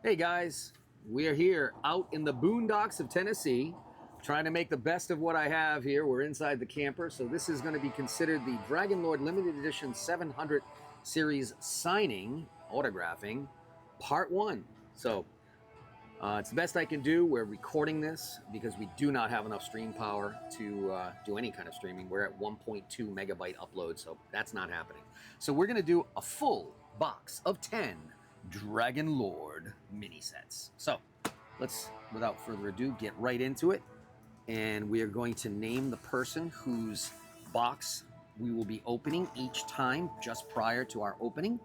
Hey guys, we're here out in the boondocks of Tennessee, trying to make the best of what I have here. We're inside the camper, so this is going to be considered the DragonLord Limited Edition 700 series signing, autographing, part 1. So it's the best I can do. We're recording this because we do not have enough stream power to do any kind of streaming. We're at 1.2 megabyte upload, so that's not happening. So we're going to do a full box of 10 DragonLord mini sets. So let's, without further ado, get right into it. And we are going to name the person whose box we will be opening each time just prior to our opening.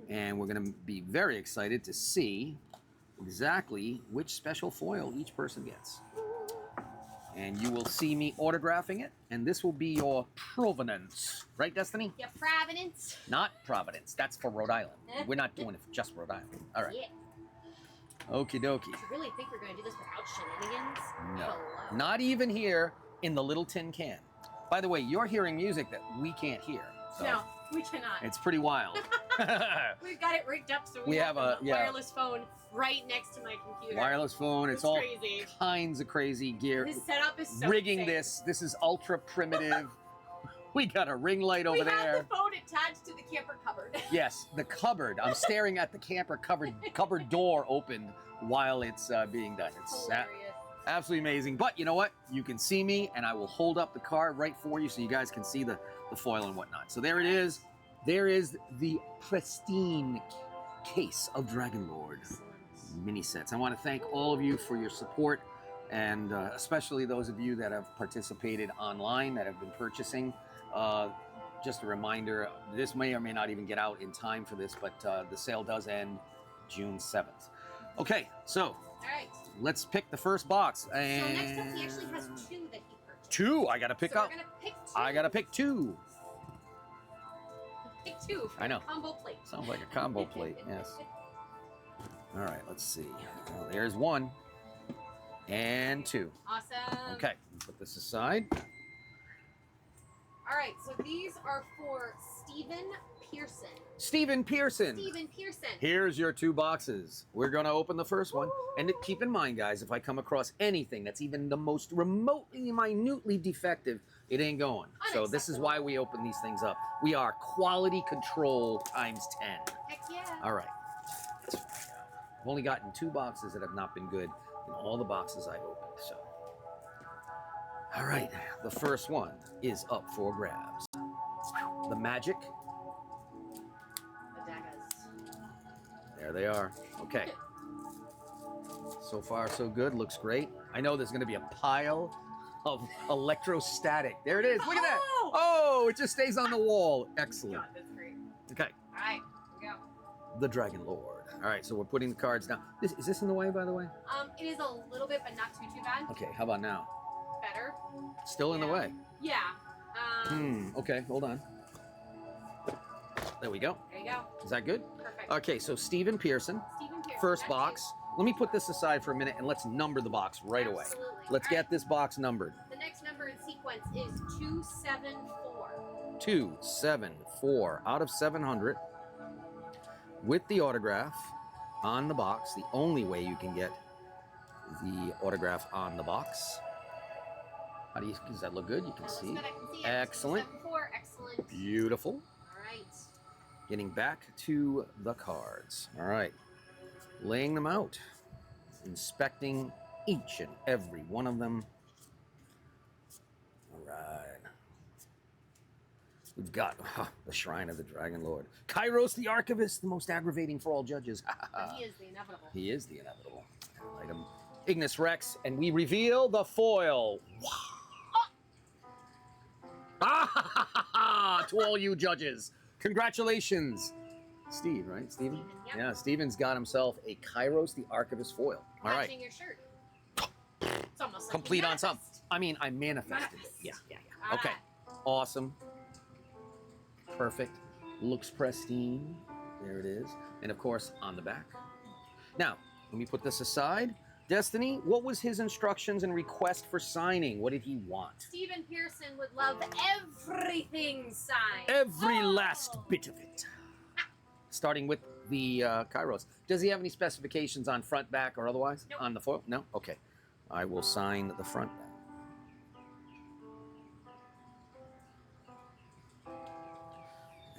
And we're going to be very excited to see exactly which special foil each person gets. And you will see me autographing it, and this will be your provenance. Right, Destiny? Your provenance. Not Providence. That's for Rhode Island. We're not doing it for just Rhode Island. All right. Yeah. Okie dokie. Do you really think we're going to do this without shenanigans? No. Hello. Not even here in the little tin can. By the way, you're hearing music that we can't hear. So No, we cannot. it's pretty wild. We've got it rigged up so We have a wireless phone right next to my computer. wireless phone. It's all crazy. kinds of crazy gear. This setup is so Rigging insane. this is ultra primitive. We got a ring light over We there. have the phone attached to the camper cupboard. Yes, the cupboard. I'm staring at the camper cupboard door opened while it's being done. It's Hilarious. absolutely amazing. But you know what? You can see me, and I will hold up the card right for you so you guys can see the foil and whatnot. So there it is. There is the pristine case of DragonLord mini sets. I want to thank all of you for your support, and especially those of you that have participated online, that have been purchasing. Just a reminder, this may or may not even get out in time for this, but the sale does end June 7th. Okay, so All right. let's pick the first box. And So next up, he actually has 2 that he purchased. 2. I gotta pick so up. We're gonna pick 2. I gotta pick 2. Pick 2. For I know. a combo plate. Sounds like a combo plate. Yes. All right. Let's see. Well, there's 1 and 2. Awesome. Okay. Put this aside. All right, so these are for Stephen Pearson. Stephen Pearson. Stephen Pearson. Here's your 2 boxes. We're gonna open the first one, and keep in mind, guys, if I come across anything that's even the most remotely, minutely defective, it ain't going. So this is why we open these things up. We are quality control times 10. Heck yeah. All right. Let's find out. I've only gotten 2 boxes that have not been good in all the boxes I've opened. So, all right, the first one is up for grabs. The magic. The daggers. There they are. Okay. So far, so good. Looks great. I know there's going to be a pile of electrostatic. There it is. Look at that. Oh, it just stays on the wall. Excellent. God, that's great. Okay. All right, here we go. The DragonLord. All right, so we're putting the cards down. Is this in the way, by the way? It is a little bit, but not too bad. Okay, how about now? Better. Still in the way. Yeah. Okay, hold on. There we go. There you go. Is that good? Perfect. Okay, so Stephen Pearson, Stephen Pearson. first that's box. Let me put this aside for a minute and let's number the box right away. Absolutely. Let's All get right. this box numbered. The next number in sequence is 274. 274 out of 700 with the autograph on the box. The only way you can get the autograph on the box. Does that look good? You can That see. looks good. I can see it. Excellent. 274. Excellent. Beautiful. All right. Getting back to the cards. All right. Laying them out. Inspecting each and every one of them. All right. We've got the Shrine of the DragonLord. Kairos the Archivist, the most aggravating for all judges. But he is the inevitable. He is the inevitable. Item. Ignis Rex, and we reveal the foil. To all you judges. Congratulations. Steve, right? Steven? Steven, yep. Yeah, Steven's got himself a Kairos the Archivist foil. All right. Matching your shirt. It's almost like Complete you on some. manifest. I mean, I manifested it. Manifest. Yeah. All Okay. right. Awesome. Perfect. Looks pristine. There it is. And of course, on the back. Now, let me put this aside. Destiny, what was his instructions and request for signing? What did he want? Stephen Pearson would love everything signed. Every last bit of it. Starting with the Kairos. Does he have any specifications on front, back, or otherwise? Nope. On the foil? No? Okay. I will sign the front back.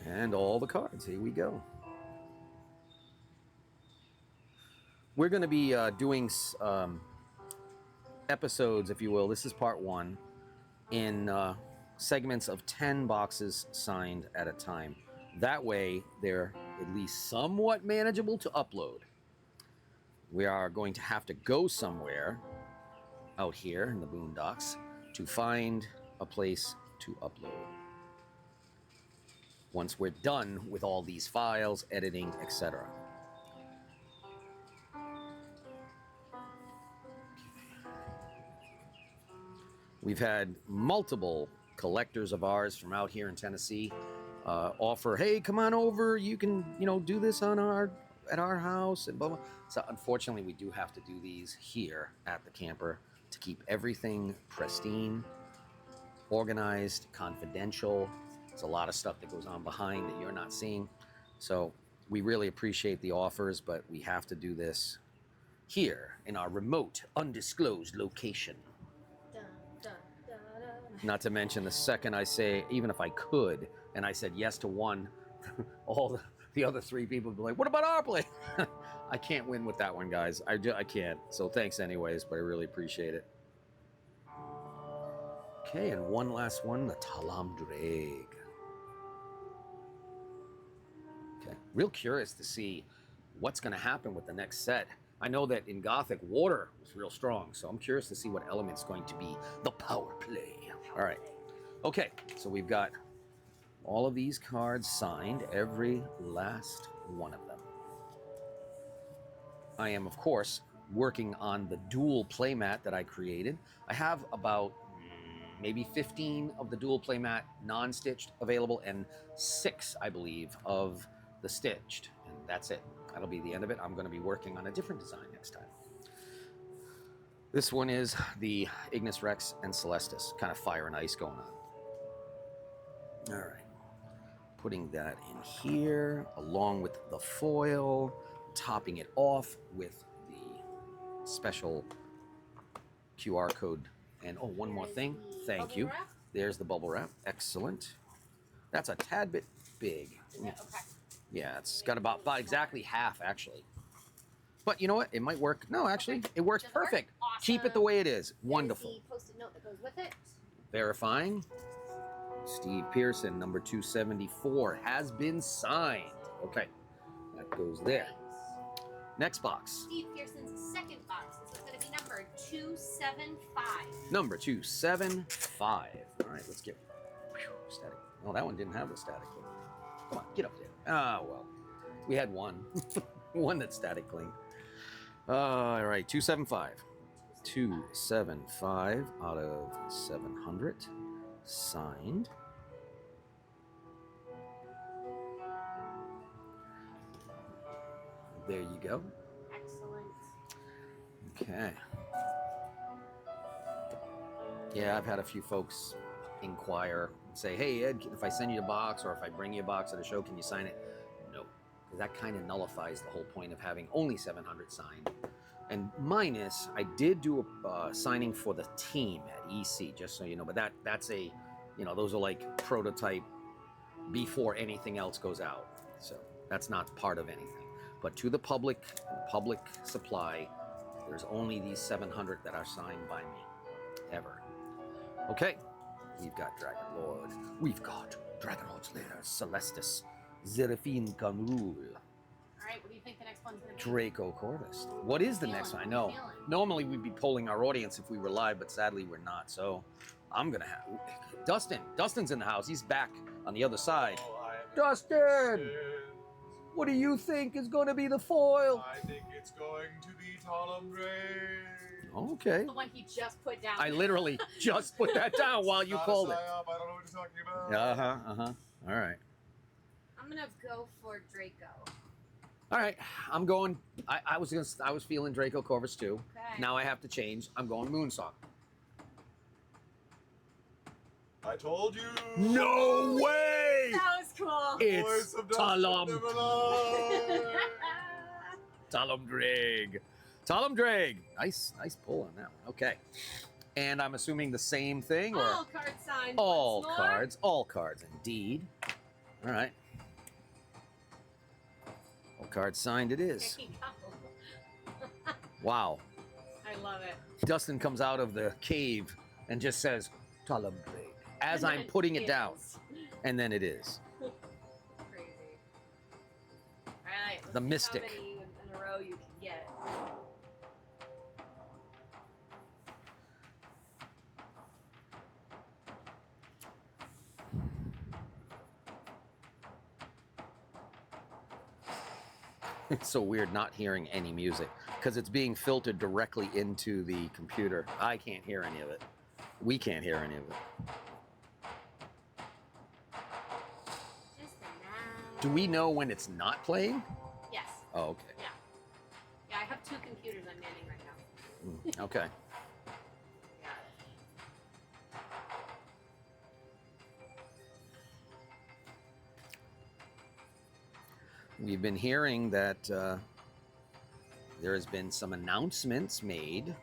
And all the cards. Here we go. We're going to be doing episodes, if you will. This is part 1 in segments of 10 boxes signed at a time. That way, they're at least somewhat manageable to upload. We are going to have to go somewhere out here in the boondocks to find a place to upload. Once we're done with all these files, editing, etc. We've had multiple collectors of ours from out here in Tennessee offer, hey, come on over, you can, do this at our house and blah, blah. So unfortunately, we do have to do these here at the camper to keep everything pristine, organized, confidential. There's a lot of stuff that goes on behind that you're not seeing. So we really appreciate the offers, but we have to do this here in our remote, undisclosed location. Dun, dun, dun, dun. Not to mention the second I say, even if I could, and I said yes to one, all the other 3 people would be like, what about our play? I can't win with that one, guys. I can't. So thanks anyways, but I really appreciate it. Okay, and one last one, the Talam Drag. Okay, real curious to see what's going to happen with the next set. I know that in Gothic, water was real strong, so I'm curious to see what element's going to be the power play. All right. Okay, so we've got all of these cards signed, every last one of them. I am, of course, working on the dual playmat that I created. I have about maybe 15 of the dual playmat non-stitched available and 6, I believe, of the stitched. And that's it. That'll be the end of it. I'm going to be working on a different design next time. This one is the Ignis Rex and Celestis, kind of fire and ice going on. All right. Putting that in here, along with the foil, topping it off with the special QR code. And oh, one more thing. Thank you. Wrap? There's the bubble wrap. Excellent. That's a tad bit big. Is it? Okay. Yeah, it's got about exactly half, actually. But you know what? It might work. No, actually, it works Does it work? perfect. Awesome. Keep it the way it is. Wonderful. There's the post-it note that goes with it. Verifying. Steve Pearson, number 274, has been signed. Okay, that goes there. Right. Next box. Steve Pearson's second box. This is going to be number 275. Number 275. All right, let's get static. Oh, that one didn't have the static cling. Come on, get up there. Ah, well, we had one. One that's static cling. All right, 275. 275 out of 700. Signed. There you go. Excellent. Okay. Yeah, I've had a few folks inquire and say, hey, Ed, if I send you a box or if I bring you a box at a show, can you sign it? No, because that kind of nullifies the whole point of having only 700 signed. And minus, I did do a signing for the team at EC, just so you know, but that's a, those are like prototype before anything else goes out. So that's not part of anything. But to the public supply, there's only these 700 that are signed by me, ever. Okay, we've got Dragon Lord. We've got DragonLord's Lair, Celestis, Zeraphine Kanul, All right, what do you think the next one's going to be? Draco Corvus. What is the next one? I know. Normally we'd be polling our audience if we were live, but sadly we're not. So I'm going to have Dustin. Dustin's in the house. He's back on the other side. Dustin! What do you think is going to be the foil? I think it's going to be Talam Drake. Okay. The one he just put down. I literally just put that down while you Not a called it. psyop, I don't know what you're talking about. All right. I'm going to go for Draco. All right. I'm going. I was feeling Draco Corvus too. Okay. Now I have to change. I'm going Moonsong. I told you. No way! That was cool. It's Voice of Talum. Neverland. Talum Drag. Talum Drag. Nice pull on that one. Okay. And I'm assuming the same thing, or All cards signed. all once more. cards? All cards, indeed. All right. All cards signed it is. There you go. Wow. I love it. Dustin comes out of the cave and just says, Talum Drag, as And I'm then putting it down. is. And then it is. Crazy. All right. Let's The see mystic. How many in a row you can get. It's so weird not hearing any music because it's being filtered directly into the computer. I can't hear any of it. We can't hear any of it. Just a now. Do we know when it's not playing? Yes. Oh, okay. Yeah, I have 2 computers I'm manning right now. Okay. Yeah. We've been hearing that there has been some announcements made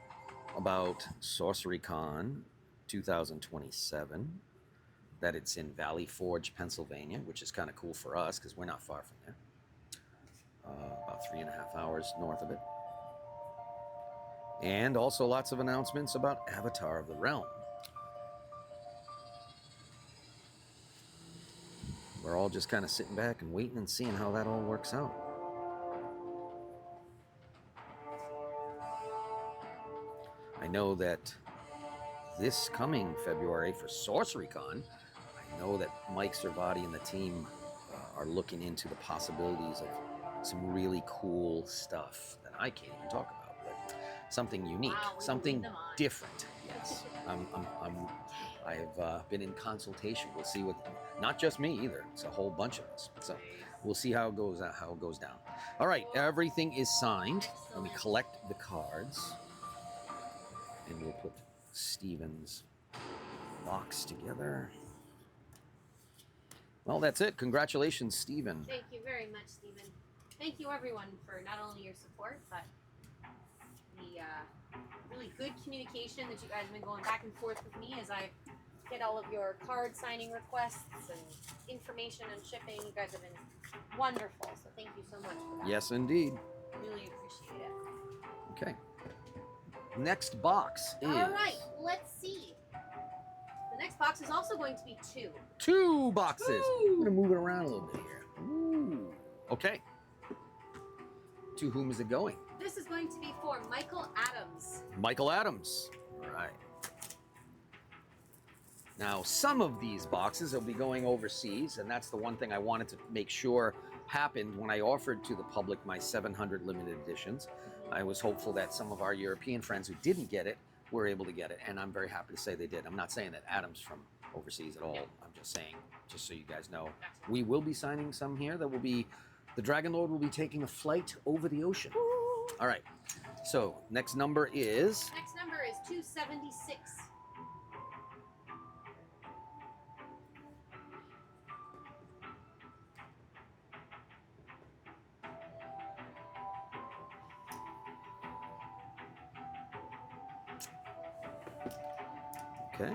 about Sorcery Con 2027, that it's in Valley Forge, Pennsylvania, which is kind of cool for us because we're not far from there. About 3.5 hours north of it. And also lots of announcements about Avatar of the Realm. We're all just kind of sitting back and waiting and seeing how that all works out. I know that this coming February for Sorcery Con, I know that Mike Servati and the team are looking into the possibilities of some really cool stuff that I can't even talk about, but something unique, Wow, we something lead them on. different. Yes, I've been in consultation. We'll see what, not just me either. It's a whole bunch of us. So we'll see how it goes down. All right, everything is signed. Let me collect the cards, and we'll put Steven's box together. Well, that's it. Congratulations, Steven. Thank you very much, Stephen. Thank you, everyone, for not only your support, but the really good communication that you guys have been going back and forth with me as I get all of your card signing requests and information and shipping. You guys have been wonderful, so thank you so much for that. Yes, indeed. Really appreciate it. Okay. Next box is... All right, let's see. The next box is also going to be 2. 2 boxes. Ooh. I'm going to move it around a little bit here. Ooh. Okay. To whom is it going? This is going to be for Michael Adams. Michael Adams. All right. Now, some of these boxes will be going overseas, and that's the one thing I wanted to make sure happened when I offered to the public my 700 limited editions. I was hopeful that some of our European friends who didn't get it were able to get it, and I'm very happy to say they did. I'm not saying that Adam's from overseas at all. Yeah. I'm just saying, just so you guys know, we will be signing some here. That will be, the Dragon Lord will be taking a flight over the ocean. All right. So next number is... Next number is 276. Okay.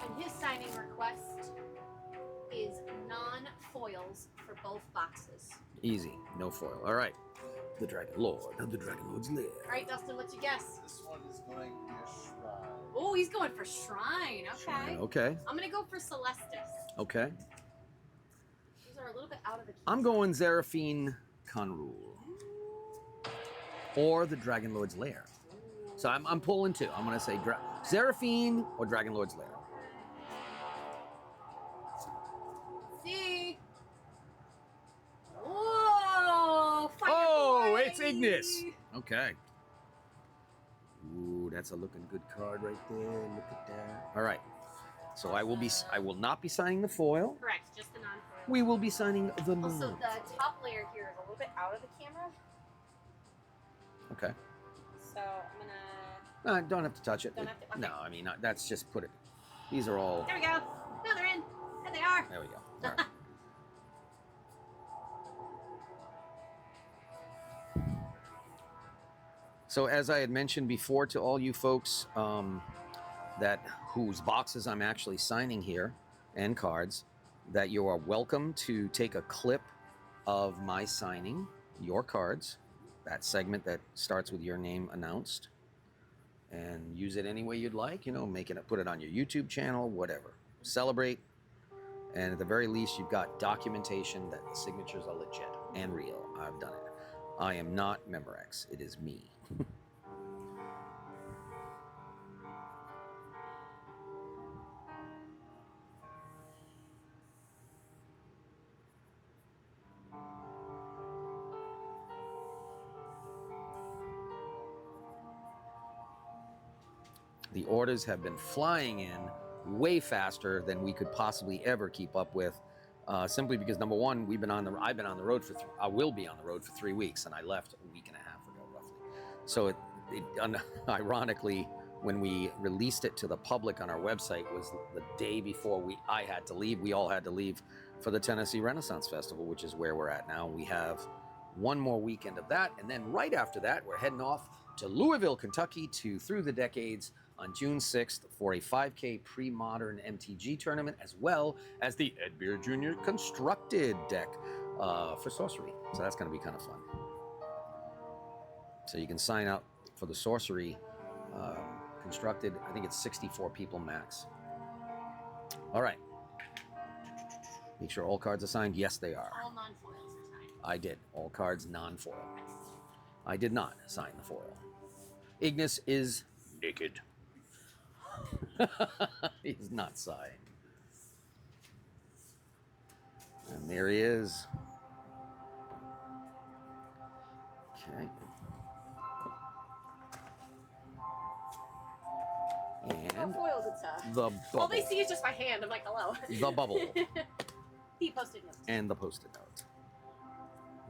And his signing request is non-foils for both boxes. Easy, no foil. All right. The Dragon Lord of the Dragon Lord's Lair. All right, Dustin, what's your guess? This one is going to be a shrine. Oh, he's going for Shrine. Okay. Shrine, okay. I'm going to go for Celestis. Okay. These are a little bit out of the key. I'm going Zeraphine Conrul. Or the Dragon Lord's Lair. So I'm pulling 2. I'm going to say Zeraphine or Dragon Lord's Lair. See? Whoa! Fire Oh, boy! it's Ignis. Okay. Ooh, that's a looking good card right there. Look at that. All right. So I will not be signing the foil. Correct, just the non-foil. We will be signing the Also, non. the top layer here is a little bit out of the camera. Okay. So I'm gonna. No, don't have to touch it. Don't have to? Okay. No, I mean, that's just put it. These are all. There we go. Now they're in. There they are. There we go. All right. So as I had mentioned before to all you folks that whose boxes I'm actually signing here and cards, that you are welcome to take a clip of my signing your cards, that segment that starts with your name announced, and use it any way you'd like. You know, put it on your YouTube channel, whatever. Celebrate, and at the very least, you've got documentation that the signatures are legit and real. I've done it. I am not Memorex. It is me. The orders have been flying in way faster than we could possibly ever keep up with, simply because number one, I've been on the road for I will be on the road for 3 weeks, and I left a week and a half ago roughly. So ironically, when we released it to the public on our website was the day before I had to leave. We all had to leave for the Tennessee Renaissance Festival, which is where we're at now. We have one more weekend of that, and then right after that, we're heading off to Louisville, Kentucky, to Through the Decades on June 6th for a 5K pre-modern MTG tournament, as well as the Ed Beer Jr. Constructed deck for Sorcery. So that's going to be kind of fun. So you can sign up for the Sorcery Constructed. I think it's 64 people max. All right. Make sure all cards are signed. Yes, they are. All non-foils are signed. I did. All cards non-foil. I did not sign the foil. Ignis is naked. He's not sighing. And there he is. Okay. And foils and stuff. the bubble. All they see is just my hand. I'm like, hello. The bubble. The post-it note. And the post-it note.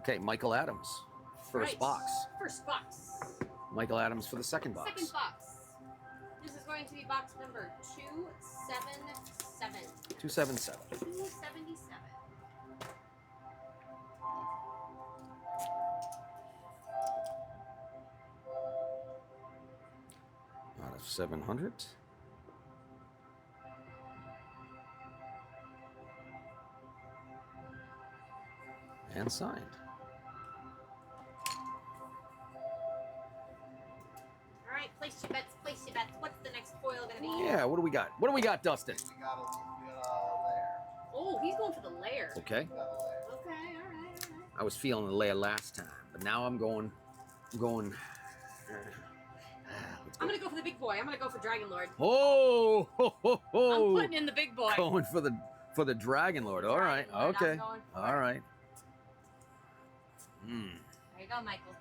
Okay, Michael Adams. First Right. box. First box. Michael Adams for the second box. Second box. This is going to be box number 277. 277. 277. Out of 700. And signed. All right, place your bets, place your bets. What's the next foil going to be? Yeah, what do we got? What do we got, Dustin? We got a layer. Oh, he's going for the lair. Okay. We got a layer. Okay, all right. I was feeling the layer last time, but now I'm going. I'm going to go for the big boy. I'm going to go for DragonLord. Oh, ho, ho, ho. I'm putting in the big boy. Going for the Dragon Lord. All right. Dragonlord, Okay. I'm going for All it. right. There you go, Michael.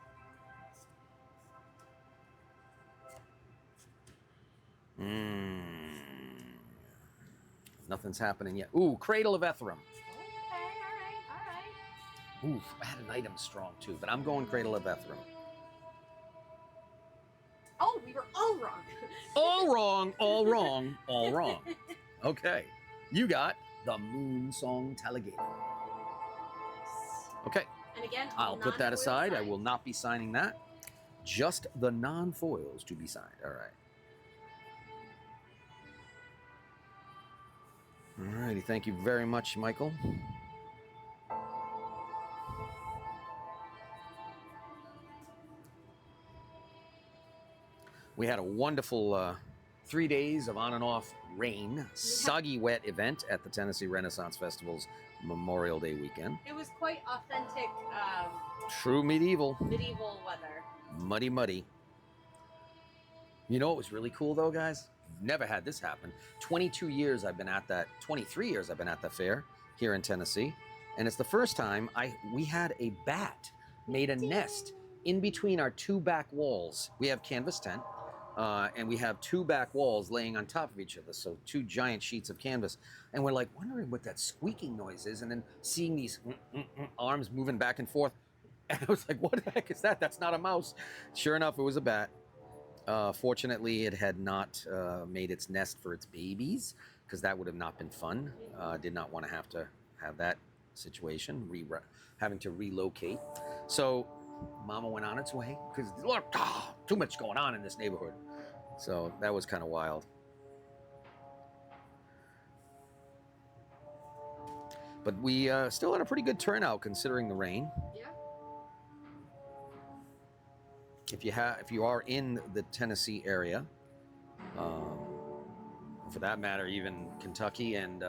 Nothing's happening yet. Ooh, Cradle of Ethereum. Okay, all right. Ooh, I had an item strong too, but I'm going Cradle of Ethereum. Oh, we were all wrong. All wrong, all wrong, all wrong. Okay. You got the Moon Song Talagator. Okay. And again, I'll put that non-foil aside. I signs. will not be signing that. Just the non-foils to be signed. All right. All righty. Thank you very much, Michael. We had a wonderful 3 days of on and off rain, soggy wet event at the Tennessee Renaissance Festival's Memorial Day weekend. It was quite authentic True medieval. medieval weather. Muddy, muddy. You know what was really cool though, guys? Never had this happen. 23 years I've been at that fair here in Tennessee. And it's the first time we had a bat made a nest in between our two back walls. We have canvas tent, and we have two back walls laying on top of each other. So two giant sheets of canvas. And we're like wondering what that squeaking noise is. And then seeing these arms moving back and forth. And I was like, what the heck is that? That's not a mouse. Sure enough, it was a bat. Fortunately, it had not made its nest for its babies, because that would have not been fun. Did not want to have that situation, having to relocate. So Mama went on its way, because look, too much going on in this neighborhood. So that was kind of wild. But we still had a pretty good turnout considering the rain. Yeah. If you are in the Tennessee area, for that matter, even Kentucky and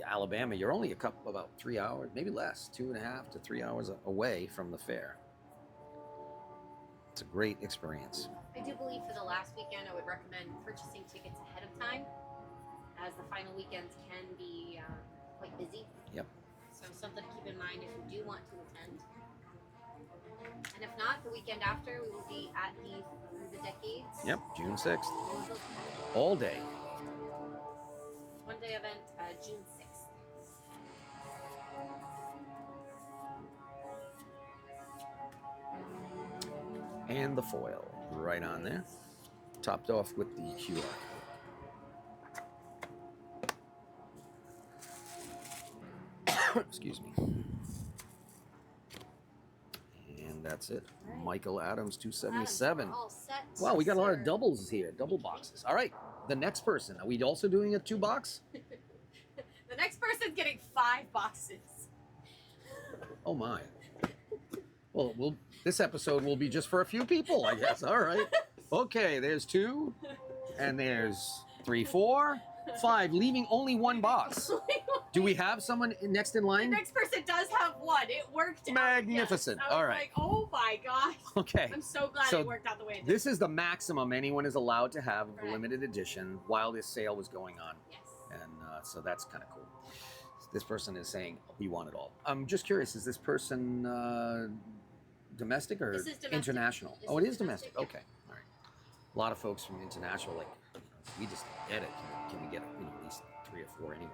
Alabama, you're only about 3 hours, maybe less, 2.5 to 3 hours away from the fair. It's a great experience. I do believe for the last weekend, I would recommend purchasing tickets ahead of time, as the final weekends can be quite busy. Yep. So something to keep in mind if you do want to attend. And if not, the weekend after, we will be at the Decades. Yep, June 6th. All day. One-day event, June 6th. And the foil right on there. Topped off with the QR code. Excuse me. And that's it. Right. Michael Adams, 277. All set. Wow, we got a lot of sir. doubles here, double boxes. All right, the next person. Are we also doing a 2-box? The next person's getting 5 boxes. Oh my. Well, this episode will be just for a few people, I guess. All right. Okay, there's 2, and there's 3, 4, 5, leaving only 1 box. Do we have someone next in The line? next person does have 1. It worked Magnificent. out. Yes. I was All right. like, oh my gosh. Okay. I'm so glad So it worked out the way it did. This is the maximum anyone is allowed to have of the Correct. limited edition while this sale was going on. Yes. And so that's kind of cool. This person is saying, we want it all. I'm just curious, is this person domestic or This is domestic. international? This Oh, it is is domestic. domestic, Okay. All right. A lot of folks from international, like, we just get it. Can we get at least 3 or 4 anyway?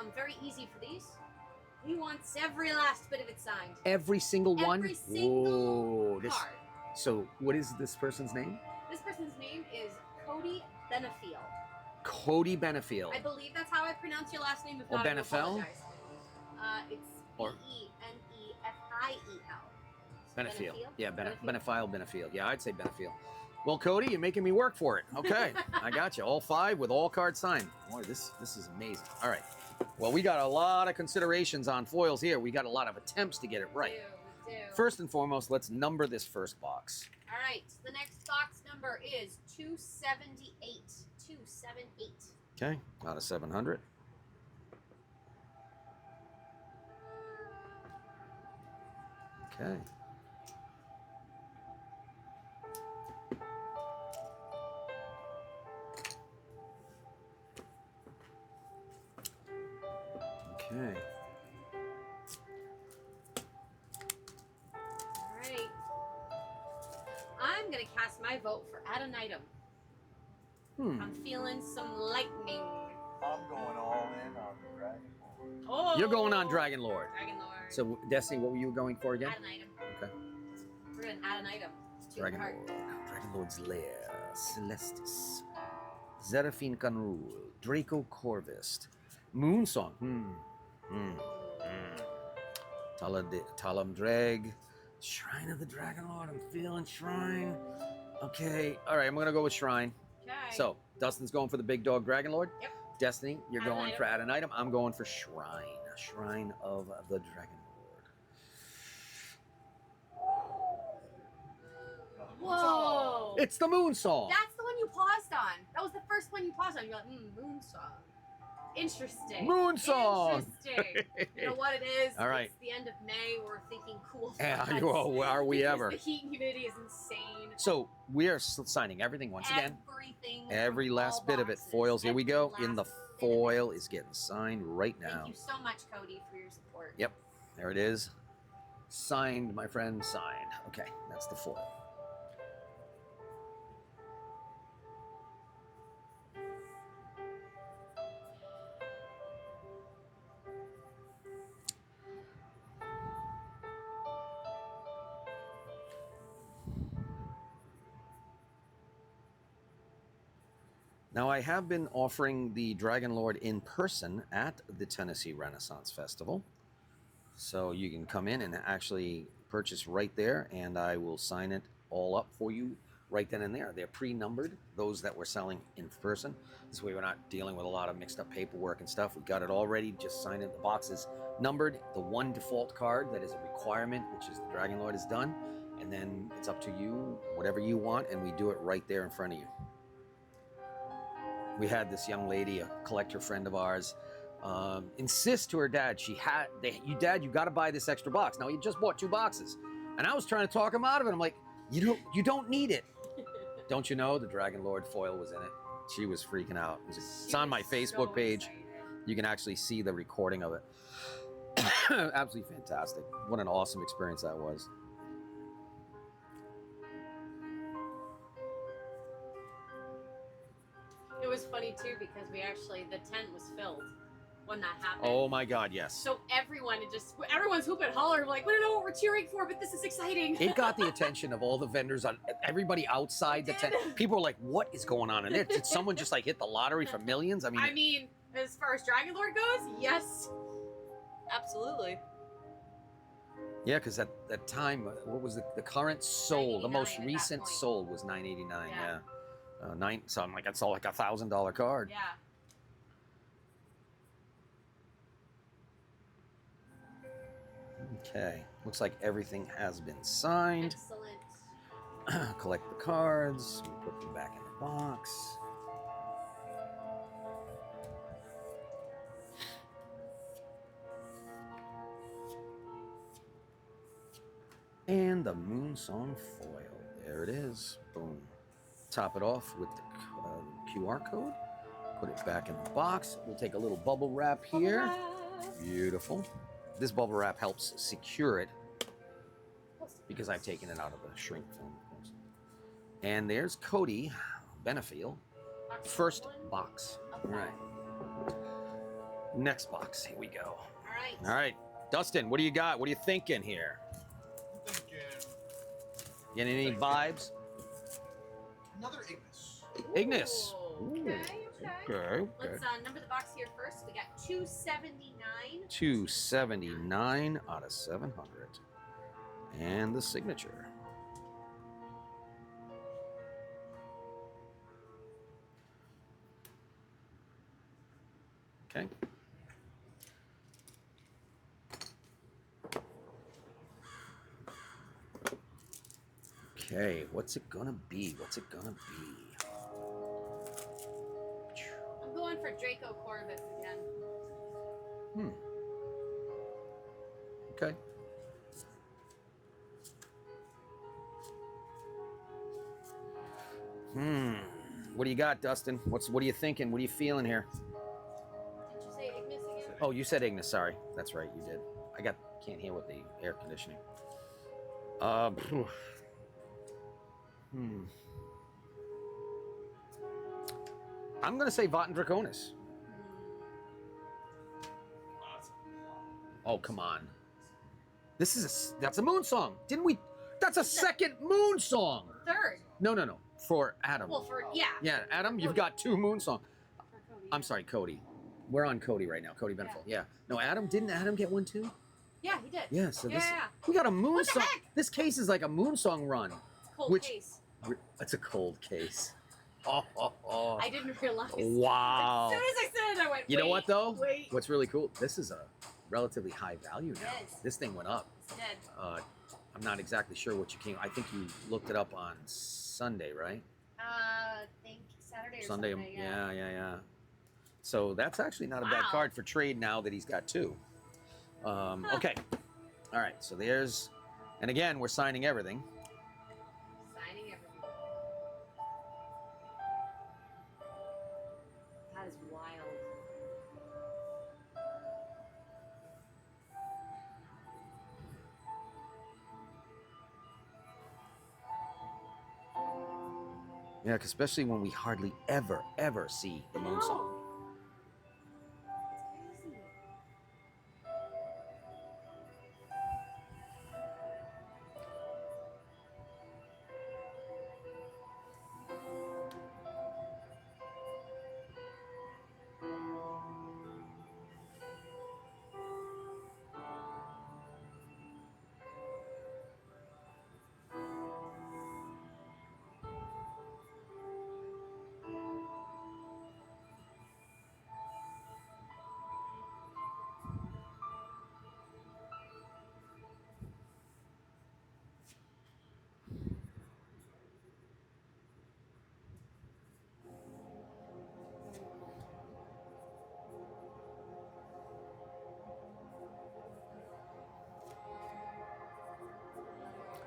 And very easy for these. He wants every last bit of it signed. Every single one? Every single Whoa, card. So what is this person's name? This person's name is Cody Benefiel. Cody Benefiel. I believe that's how I pronounce your last name. If Or not, I do Benefel? apologize. It's Or- Benefiel. Benefiel. Yeah, Benefiel. Yeah, I'd say Benefiel. Well, Cody, you're making me work for it. Okay, I got you. All 5 with all cards signed. Boy, this is amazing. All right. Well, we got a lot of considerations on foils here. We got a lot of attempts to get it right. We do. First and foremost, let's number this first box. All right. The next box number is 278. 278. Okay, out of 700. Okay. Okay. All right. I'm gonna cast my vote for add an item. I'm feeling some lightning. I'm going all in on the DragonLord. Oh. You're going on DragonLord. DragonLord. So, Destiny, what were you going for again? Add an item. Okay. We're gonna add an item. It's 2 cards. DragonLord's Lair, Celestis, Zeraphine Canrul, Draco Corvist, Moonsong, Talam Drag, Shrine of the Dragonlord. I'm feeling Shrine. Okay, all right, I'm gonna go with Shrine. Okay. So Dustin's going for the big dog Dragonlord. Yep. Destiny, you're Add an going item. for add an item. I'm going for Shrine, Shrine of the Dragonlord. Whoa. It's the Moonsong. That's the one you paused on. That was the first one you paused on. You're like, Moonsong. Interesting. Moonsong. Interesting. You know what it is? All right. It's the end of May. We're thinking cool. Yeah, fronts are we because ever? The heat and humidity is insane. So we are signing everything once again. Everything. Every from last all bit of it. boxes. Foils, here we Every go. In the last bit of it. foil is getting signed right now. Thank you so much, Cody, for your support. Yep, there it is. Signed, my friend, signed. Okay, that's the foil. Now, I have been offering the Dragon Lord in person at the Tennessee Renaissance Festival. So you can come in and actually purchase right there, and I will sign it all up for you right then and there. They're pre-numbered, those that we're selling in person. This way we're not dealing with a lot of mixed up paperwork and stuff. We've got it all ready. Just sign it. The box is numbered. The one default card that is a requirement, which is the Dragon Lord, is done. And then it's up to you, whatever you want, and we do it right there in front of you. We had this young lady, a collector friend of ours, insist to her dad, Dad, you got to buy this extra box. Now, he just bought 2 boxes. And I was trying to talk him out of it. I'm like, you don't need it. Don't you know the Dragon Lord foil was in it? She was freaking out. It's on my Facebook page. Excited. You can actually see the recording of it. Absolutely fantastic. What an awesome experience that was. It was funny too because the tent was filled when that happened. Oh my God, yes. So everyone's hooping and hollering like, we don't know what we're cheering for, but this is exciting. It got the attention of all the vendors, on everybody outside the tent. People were like, what is going on in there? Did someone just like hit the lottery for millions? I mean, as far as Dragon Lord goes, yes. Absolutely. yeah, because at that time, what was the current sold? The most $9.89 at that recent point. sold was $9.89. Yeah. So I'm like, that's all like $1,000 card. Yeah. Okay, looks like everything has been signed. Excellent. Collect the cards. We put them back in the box. And the Moonsong foil. There it is. Boom. Top it off with the QR code. Put it back in the box. We'll take a little bubble wrap here. Beautiful. This bubble wrap helps secure it because I've taken it out of the shrink film, of course. And there's Cody Benefiel. First box. All right. Next box. Here we go. All right. All right. Dustin, what do you got? What are you thinking here? I'm thinking Getting any vibes? another Ignis. Ignis. Ooh, Ooh, okay. Okay. Let's number the box here first. We got 279. 279 out of 700. And the signature. Okay. Okay, what's it gonna be? What's it gonna be? I'm going for Draco Corvus again. Okay. What do you got, Dustin? What are you thinking? What are you feeling here? Did you say Ignis again? Oh, you said Ignis. Sorry, that's right. You did. Can't hear with the air conditioning. I'm gonna say Votten Draconis. Oh, come on. That's a moon song. Didn't we? That's a second moon song. Third. No. For Adam. Well, yeah. Yeah, Adam, you've got 2 moon songs. For Cody. I'm sorry, Cody. We're on Cody right now. Cody Benefield. Yeah. No, Adam, didn't Adam get one too? Yeah, he did. Yeah, so this Yeah. we got a moon What the song. heck? This case is like a moon song run. It's a cold Which- case. It's a cold case. Oh. I didn't realize. Wow. As soon as I said it, I went, You know what though? Wait. What's really cool? This is a relatively high value now. It is. This thing went up. It's dead. I'm not exactly sure what you came. I think you looked it up on Sunday, right? I think Saturday or Sunday. Sunday. Yeah. So that's actually not a bad Wow. card for trade now that he's got 2. Okay. All right. So there's, and again, we're signing everything. Signing everything. That is wild. Yeah, 'cause especially when we hardly ever see the moon song. It's crazy.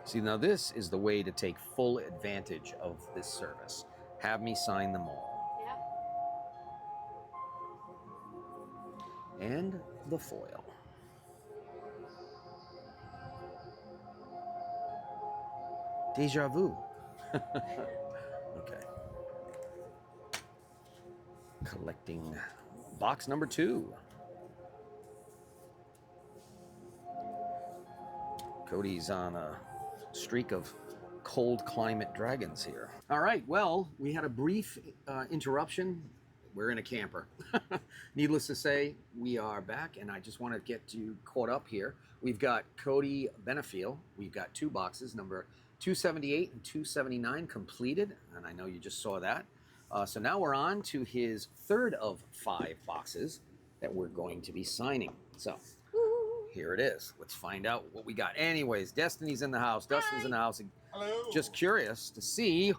See, now this is the way to take full advantage of this service. Have me sign them all. Yeah. And the foil. Deja vu. Okay. Collecting box number 2. Cody's on a streak of cold climate dragons here. All right, well, we had a brief interruption. We're in a camper. Needless to say, we are back, and I just want to get you caught up here. We've got Cody Benefiel. We've got 2 boxes, number 278 and 279 completed, and I know you just saw that. So now we're on to his 3rd of 5 boxes that we're going to be signing. So here it is. Let's find out what we got. Anyways, Destiny's in the house. Dustin's in the house. Hello. Just curious to see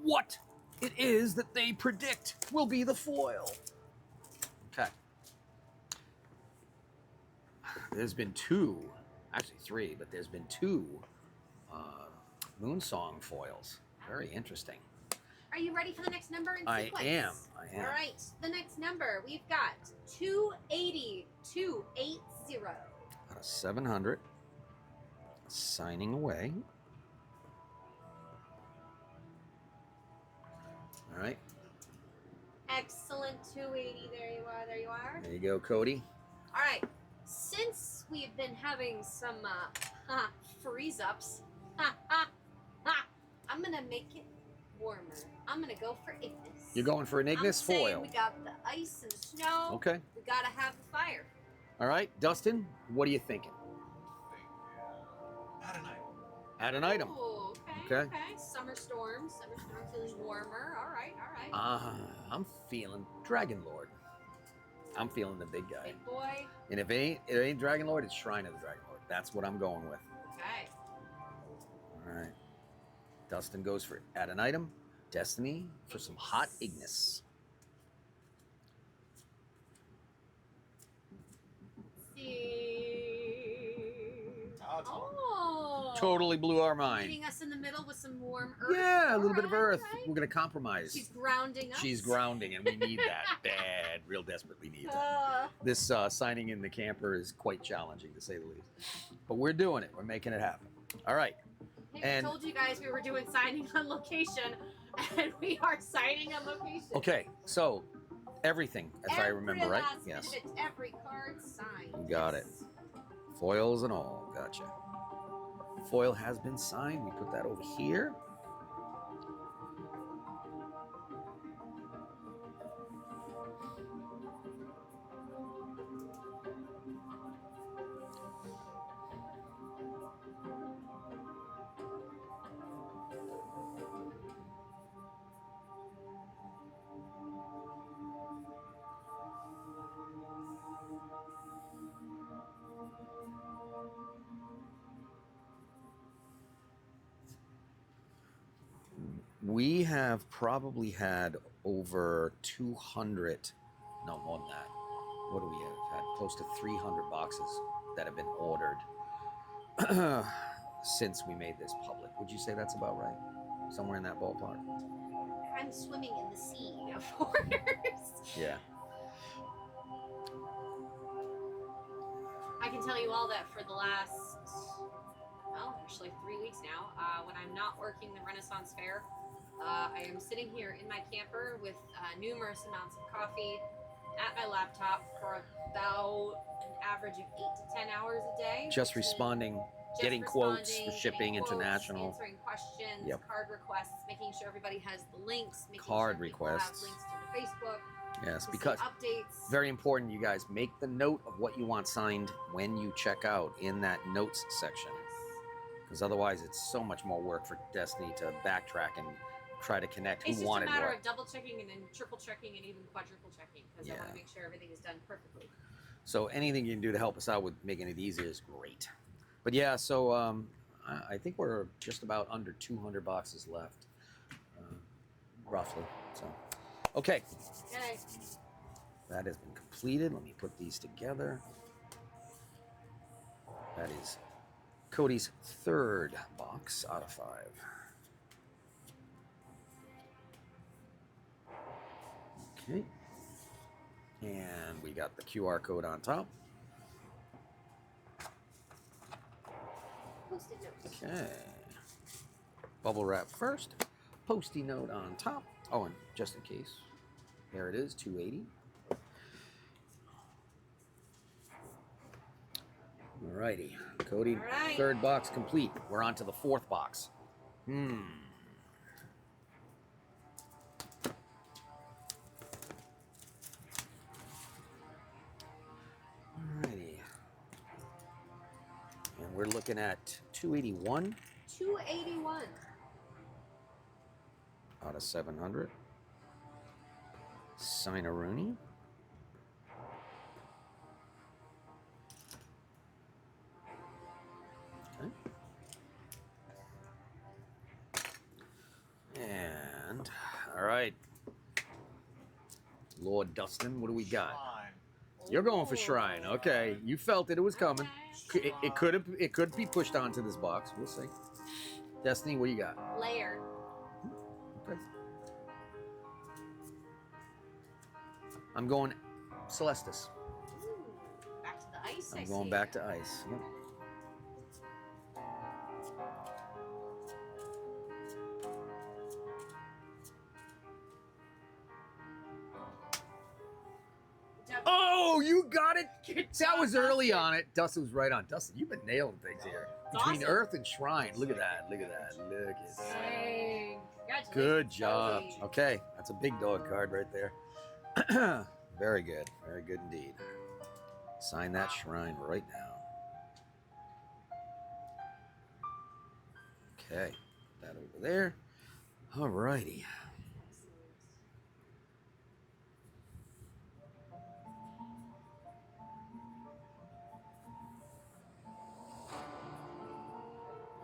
what it is that they predict will be the foil. Okay. There's been 2, actually 3, but there's been 2 Moonsong foils. Very interesting. Are you ready for the next number in sequence? I am. All right, the next number, we've got 280, 280. Out of 700. Signing away. All right. Excellent, 280, there you are, there you are. There you go, Cody. All right, since we've been having some freeze-ups, I'm gonna make it warmer. I'm gonna go for Ignis. You're going for an Ignis I'm saying foil. we got the ice and snow. Okay. We gotta have the fire. All right, Dustin, what are you thinking? Add an item. Add an item. Ooh, okay. Summer storm feeling warmer. All right, all right. I'm feeling DragonLord. I'm feeling the big guy. Big boy. And if it ain't DragonLord, it's Shrine of the DragonLord. That's what I'm going with. Okay. All right. Dustin goes for add an item. Destiny for some hot Ignis. Oh. Totally blew our mind. Meeting us in the middle with some warm earth. Yeah, a little bit of earth. Right. We're going to compromise. She's grounding us. She's grounding, and we need that bad, real desperately need that. This signing in the camper is quite challenging, to say the least. But we're doing it. We're making it happen. All right. Hey, And- I told you guys we were doing signing on location, and we are signing on location. Okay, so everything, if I remember right. Last Yes. bit of it, every card signed. You got it. Foils and all. Gotcha. Foil has been signed. We put that over here. We have probably had over 200, no more than that. What do we have? Had close to 300 boxes that have been ordered since we made this public. Would you say that's about right? Somewhere in that ballpark? I'm swimming in the sea of orders. Yeah. I can tell you all that for the last, well, actually 3 weeks now, when I'm not working the Renaissance Fair, I am sitting here in my camper with numerous amounts of coffee at my laptop for about an average of 8 to 10 hours a day. Just responding, getting quotes for shipping getting quotes, international. answering questions, Yep. card requests, making sure everybody has the links, making Card sure people have requests. links to the Facebook, Yes, to see because updates. very important, you guys, make the note of what you want signed when you check out in that notes section. Because otherwise, it's so much more work for Destiny to backtrack and try to connect who It's just a wanted matter what. of double checking and then triple checking and even quadruple checking because I want Yeah. to make sure everything is done perfectly. So anything you can do to help us out with making it easier is great. But yeah, so I think we're just about under 200 boxes left, roughly. So, okay, Okay. that has been completed. Let me put these together. That is Cody's third box out of 5. Okay. And we got the QR code on top. Post-it notes. Okay. Bubble wrap first. Post-it note on top. Oh, and just in case, there it is, 280. Alrighty, Cody, All right. third box complete. We're on to the fourth box. Alrighty. And we're looking at 281 281. out of 700. Sign-a-Rooney. And, all right. Lord Dustin, what do we got? Fine. You're going for Shrine. Okay. You felt it was coming. It could be pushed onto this box. We'll see. Destiny, what do you got? Layer. Okay. I'm going Celestis. Ooh, back to the ice. I'm going back to ice. Yep. Oh, you got it. That was early on it. Dustin was right on. Dustin, you've been nailing things here. Between awesome. Earth and Shrine. Look at that. Look at that. Look at that. Dang. Congratulations, Good job. Cody. Okay, that's a big dog card right there. Very good. Very good indeed. Sign that Shrine right now. Okay, that over there. All righty.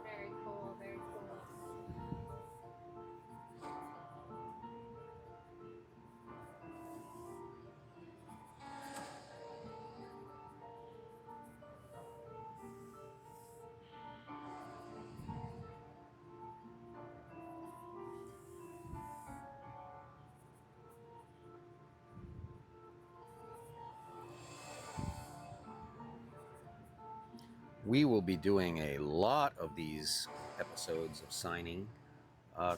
Very cool. Very cool. We will be doing a lot of these episodes of signing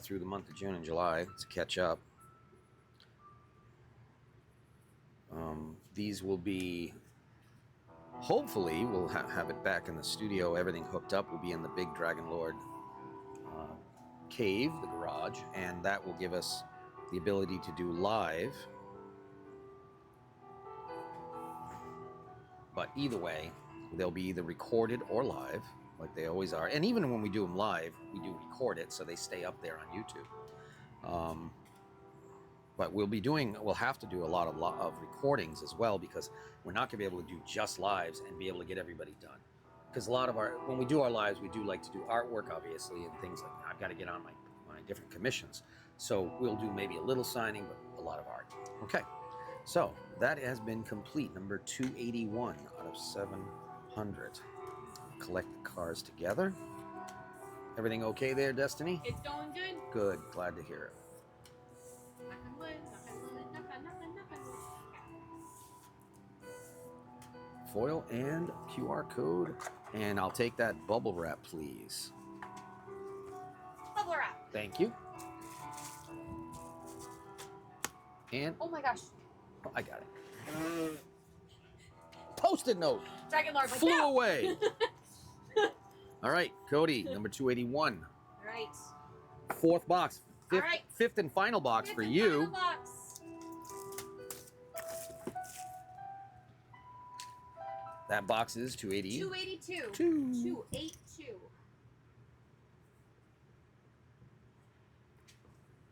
through the month of June and July to catch up. These will be, hopefully, we'll have it back in the studio. Everything hooked up. We'll be in the big DragonLord cave, the garage, and that will give us the ability to do live. But either way, they'll be either recorded or live, like they always are. And even when we do them live, we do record it so they stay up there on YouTube. But we'll have to do a lot of recordings as well, because we're not going to be able to do just lives and be able to get everybody done. Because a lot of when we do our lives, we do like to do artwork, obviously, and things like that. I've got to get on my different commissions. So we'll do maybe a little signing, but a lot of art. Okay, so that has been complete. Number 281 out of 700. Collect the cards together. Everything okay there, Destiny? It's going good. Good, glad to hear it. Knock on wood, knock on wood, knock on wood. Foil and QR code. And I'll take that bubble wrap, please. Bubble wrap. Thank you. And Oh my gosh. oh, I got it. Post-it note. DragonLord like, Flew no! away. All right, Cody, number 281. All right. Fourth box. All right. Fifth and final box for Fifth and you. final box. That box is 280. 282. 282.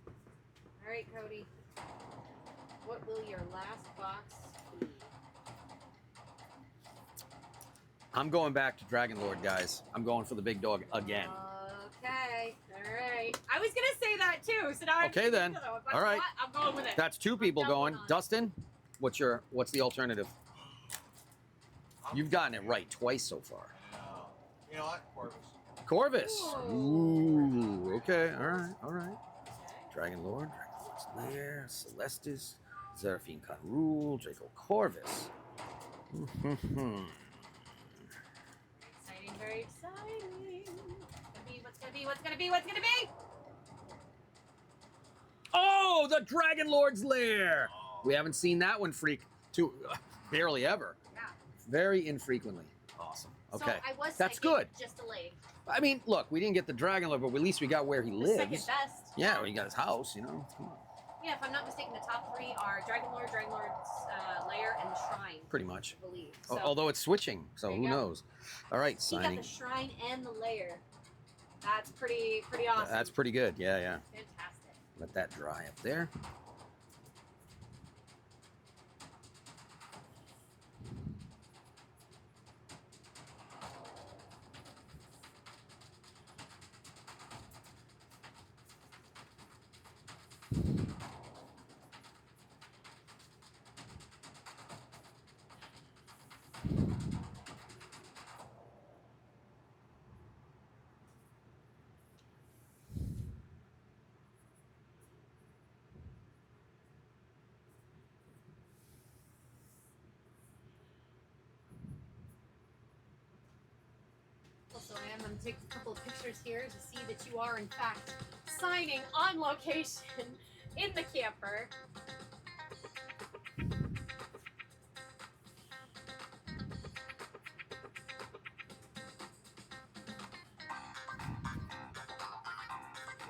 All right, Cody. What will your last box be? I'm going back to DragonLord, guys. I'm going for the big dog again. Okay. All right. I was gonna say that too. So now Okay, then. All right. I'm going with it. That's two people doubling going. on it. Dustin, what's the alternative? You've gotten it right twice so far. You know what? Corvus. Whoa. Ooh, okay, all right. DragonLord, Dragonlord's Lair, Celestis, Seraphine Khan Rule, Draco Corvus. Exciting, very exciting. What's gonna be? What's gonna be? What's gonna be? Oh, the Dragonlord's Lair. We haven't seen that one barely ever. Yeah. Very infrequently. Awesome. Okay. So I was That's psychic, good. just delayed. I mean, look, we didn't get the Dragonlord, but at least we got where he The lives. second best. Yeah, we got his house, you know. Come on. Yeah, if I'm not mistaken, the top three are DragonLord, DragonLord's Lair, and the Shrine. Pretty much. I believe. So, Although it's switching, so There who you go. knows? All right, he signing. got the Shrine and the Lair. That's pretty awesome. That's pretty good. Yeah. Fantastic. Let that dry up there. Also, I am going to take a couple of pictures here to see that you are, in fact, signing on location in the camper. There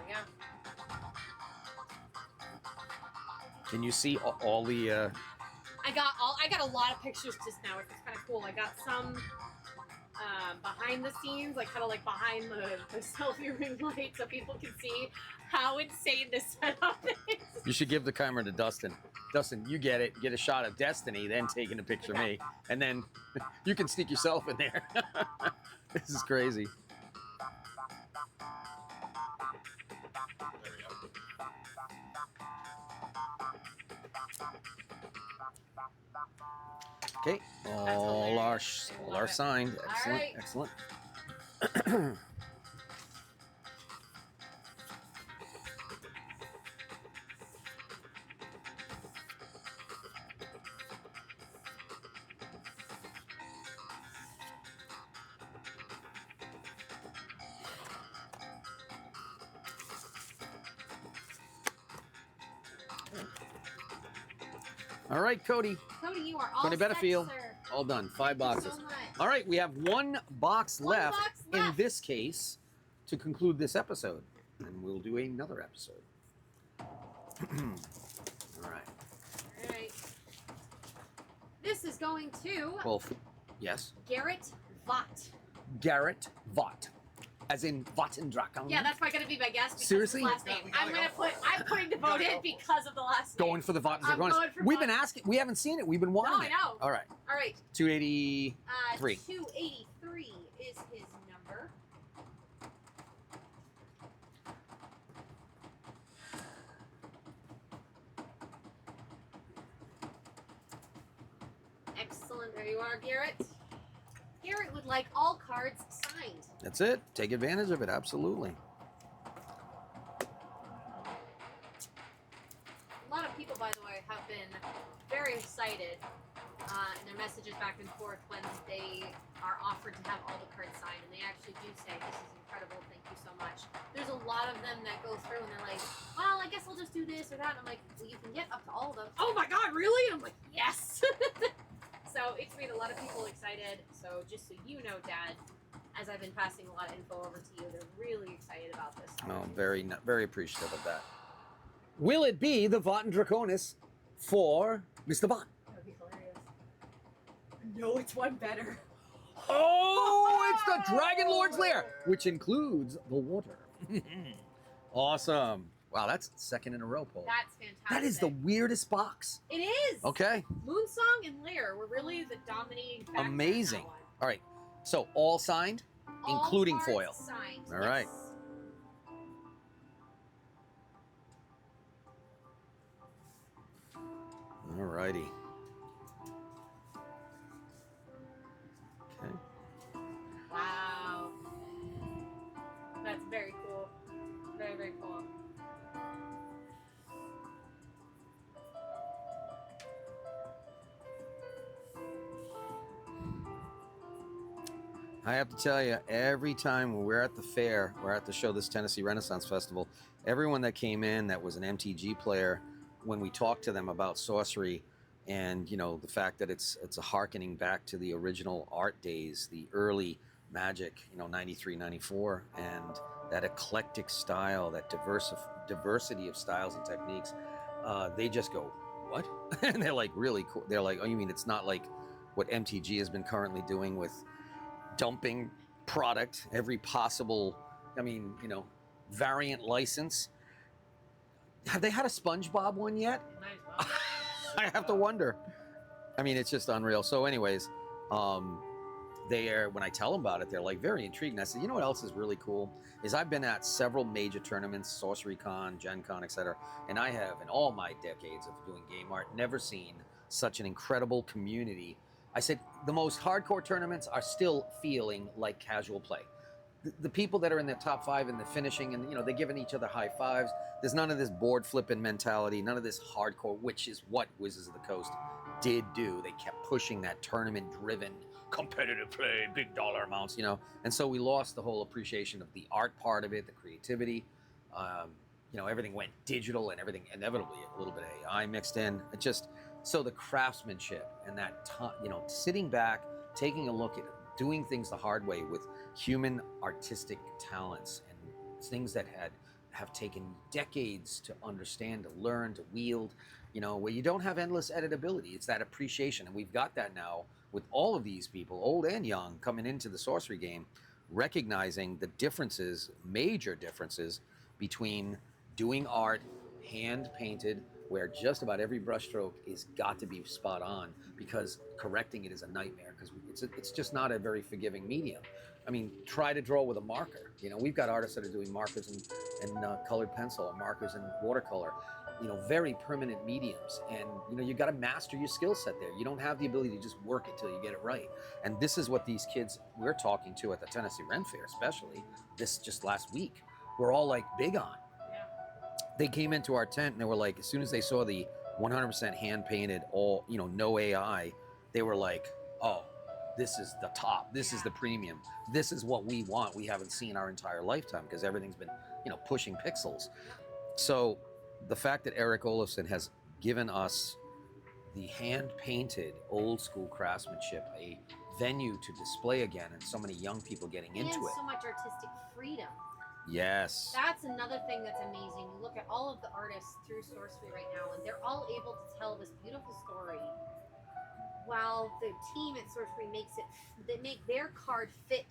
we go. Can you see all the? I got a lot of pictures just now, which is kind of cool. I got some behind the scenes, like kind of like behind the selfie ring light, so people can see how insane this setup is. You should give the camera to Dustin. Dustin, you get it. Get a shot of Destiny, then taking a picture of me, and then you can sneak yourself in there. This is crazy. Okay, all our signed. Excellent, right. excellent. All right, Cody. Cody, you are all Cody set, Benefield. sir. All done. 5 Thank you boxes. so much. All right, we have one box One left box in left. this case to conclude this episode, and we'll do another episode. All right. All right. This is going to Well, yes. Garrett Vaught. Garrett Vaught, as in Vattendrachen. Yeah, that's going to be my guess. Because Seriously? Of his last name. I'm putting the vote in because of the last name. Going for the I'm Vattendrachen. going for We've been Vaught. asking. We haven't seen it. We've been wanting I it. know. All right. All right. 283. 283 is his number. Excellent. There you are, Garrett. Garrett would like all cards signed. That's it. Take advantage of it. Absolutely. A lot of people, by the way, have been very excited in their messages back and forth when they are offered to have all the cards signed, and they actually do say, "This is incredible, thank you so much." There's a lot of them that go through and they're like, "Well, I guess I'll just do this or that," and I'm like, "Well, you can get up to all of them." Oh my God, really? And I'm like, "Yes." So it's made a lot of people excited. So just so you know, Dad, as I've been passing a lot of info over to you, they're really excited about this. Oh, very appreciative of that. Will it be the Vattendraconis for Mr. Vaught? That would be hilarious. No, it's one better. Oh, it's the DragonLord's Lair, which includes the water. Awesome. Wow, that's second in a row, Paul. That's fantastic. That is the weirdest box. It is. Okay. Moonsong and Lair were really the dominating factor. Amazing. In that one. All right. So all signed, All including cards foil. Signed. All right. Yes. All righty. Okay. Wow. I have to tell you, every time when we're at the fair, we're at the show, this Tennessee Renaissance Festival, everyone that came in that was an MTG player, when we talked to them about sorcery and, you know, the fact that it's a hearkening back to the original art days, the early Magic, you know, 93, 94, and that eclectic style, that diversity of styles and techniques, they just go, what? And they're like, really cool. They're like, oh, you mean it's not like what MTG has been currently doing with dumping product, every possible, I mean, you know, variant license. Have they had a SpongeBob one yet? Might as well. I have to wonder. I mean, it's just unreal. So anyways, they are, when I tell them about it, they're like very intrigued. And I said, you know what else is really cool? Is I've been at several major tournaments, Sorcery Con, Gen Con, etc. And I have, in all my decades of doing game art, never seen such an incredible community. I said, the most hardcore tournaments are still feeling like casual play. The people that are in the top 5 in the finishing, and you know, they're giving each other high fives. There's none of this board flipping mentality, none of this hardcore, which is what Wizards of the Coast did do. They kept pushing that tournament driven competitive play, big dollar amounts, you know. And so we lost the whole appreciation of the art part of it, the creativity. You know, everything went digital, and everything inevitably a little bit of AI mixed in. It just, so the craftsmanship and that time, you know, sitting back, taking a look at doing things the hard way with human artistic talents and things that have taken decades to understand, to learn, to wield, you know, where you don't have endless editability. It's that appreciation, and we've got that now with all of these people, old and young, coming into the sorcery game, recognizing the differences, major differences, between doing art hand painted, where just about every brushstroke is got to be spot on, because correcting it is a nightmare, because it's just not a very forgiving medium. I mean, try to draw with a marker. You know, we've got artists that are doing markers and colored pencil, or markers and watercolor, you know, very permanent mediums. And, you know, you got to master your skill set there. You don't have the ability to just work it till you get it right. And this is what these kids we're talking to at the Tennessee Ren Fair, especially this just last week, we're all like big on. They came into our tent and they were like, as soon as they saw the 100% hand painted, all, you know, no AI, they were like, oh, this is the top. This is the premium. This is what we want. We haven't seen our entire lifetime, because everything's been, you know, pushing pixels. So the fact that Eric Olofsson has given us the hand painted old school craftsmanship, a venue to display again, and so many young people getting into and it. so much artistic freedom. Yes. That's another thing that's amazing. You look at all of the artists through Sorcery right now, and they're all able to tell this beautiful story, while the team at Sorcery they make their card fit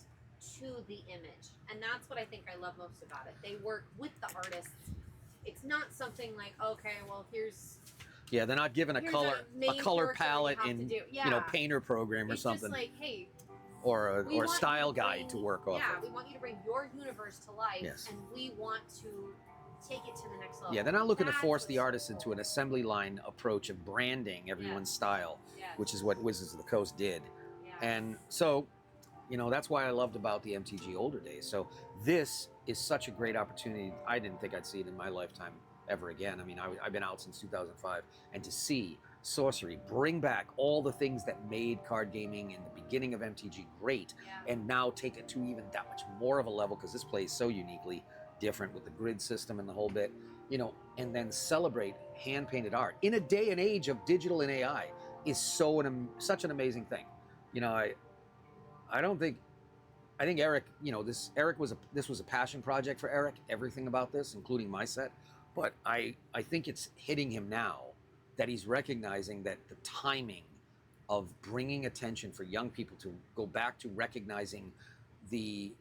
to the image. And that's what I think I love most about it. They work with the artists. It's not something like, okay, well, here's... Yeah, they're not given a color palette in, you know, Painter program or something. It's just like, hey, or a style guide to work off. Yeah, of. we want you to bring your universe to life, yes. And we want to take it to the next level. Yeah, they're not looking to force the artist into an assembly line approach of branding everyone's style, which is what Wizards of the Coast did. Yeah. And so, you know, that's why I loved about the MTG older days. So this is such a great opportunity. I didn't think I'd see it in my lifetime ever again. I mean, I've been out since 2005, and to see Sorcery bring back all the things that made card gaming in the beginning of MTG great, and now take it to even that much more of a level, because this plays so uniquely different with the grid system and the whole bit, you know, and then celebrate hand-painted art in a day and age of digital and AI is such an amazing thing. You know, I think Eric, you know, this was a passion project for Eric, everything about this, including my set, but I think it's hitting him now that he's recognizing that the timing of bringing attention for young people to go back to recognizing the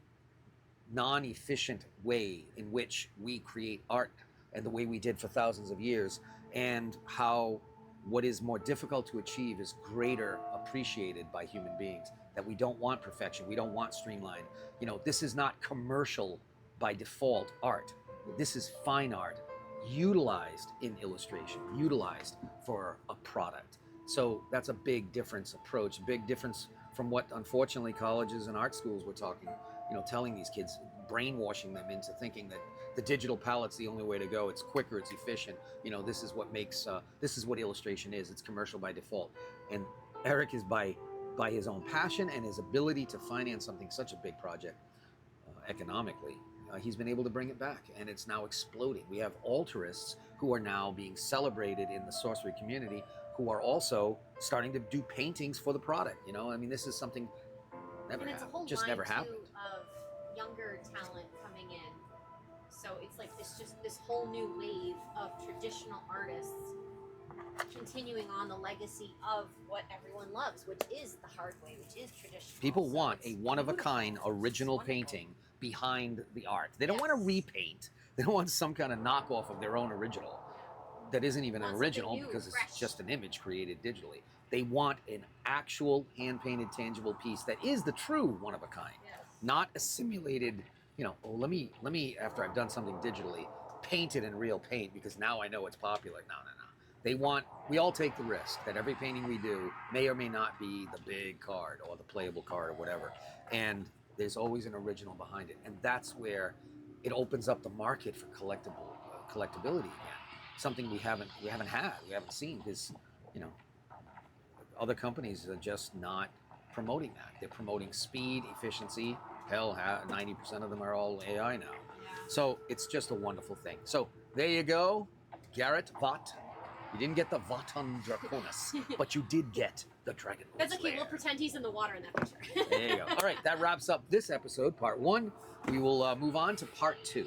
non-efficient way in which we create art and the way we did for thousands of years, and how what is more difficult to achieve is greater appreciated by human beings, that we don't want perfection, we don't want streamline. You know, this is not commercial by default art. This is fine art, utilized in illustration, utilized for a product. So that's a big difference approach, big difference from what unfortunately colleges and art schools were talking, you know, telling these kids, brainwashing them into thinking that the digital palette's the only way to go. It's quicker, it's efficient. You know, this is what makes, this is what illustration is. It's commercial by default. And Eric is by by his own passion and his ability to finance something such a big project economically, he's been able to bring it back, and it's now exploding. We have altruists who are now being celebrated in the sorcery community, who are also starting to do paintings for the product. You know, I mean, this is something never And it's a whole happened. Just line never too happened. of younger talent coming in. So it's like this whole new wave of traditional artists continuing on the legacy of what everyone loves, which is the hard way, which is traditional. People So want it's a one-of-a-kind beautiful. It's original wonderful. painting behind the art. They don't want to Yes. repaint. They don't want some kind of knockoff of their own original that isn't even an Want something original new, because it's fresh. just an image created digitally. They want an actual hand-painted, tangible piece that is the true one-of-a-kind, Yes. not a simulated. You know, oh, let me after I've done something digitally, paint it in real paint because now I know it's popular. No. They want, we all take the risk that every painting we do may or may not be the big card or the playable card or whatever. And there's always an original behind it. And that's where it opens up the market for collectability again. Something we haven't seen, because, you know, other companies are just not promoting that. They're promoting speed, efficiency. Hell, 90% of them are all AI now. Yeah. So it's just a wonderful thing. So there you go, Garrett Vought. You didn't get the Vaton Draconis, but you did get the Dragon. That's okay. We'll pretend he's in the water in that picture. There you go. All right, that wraps up this episode, part 1. We will move on to part 2.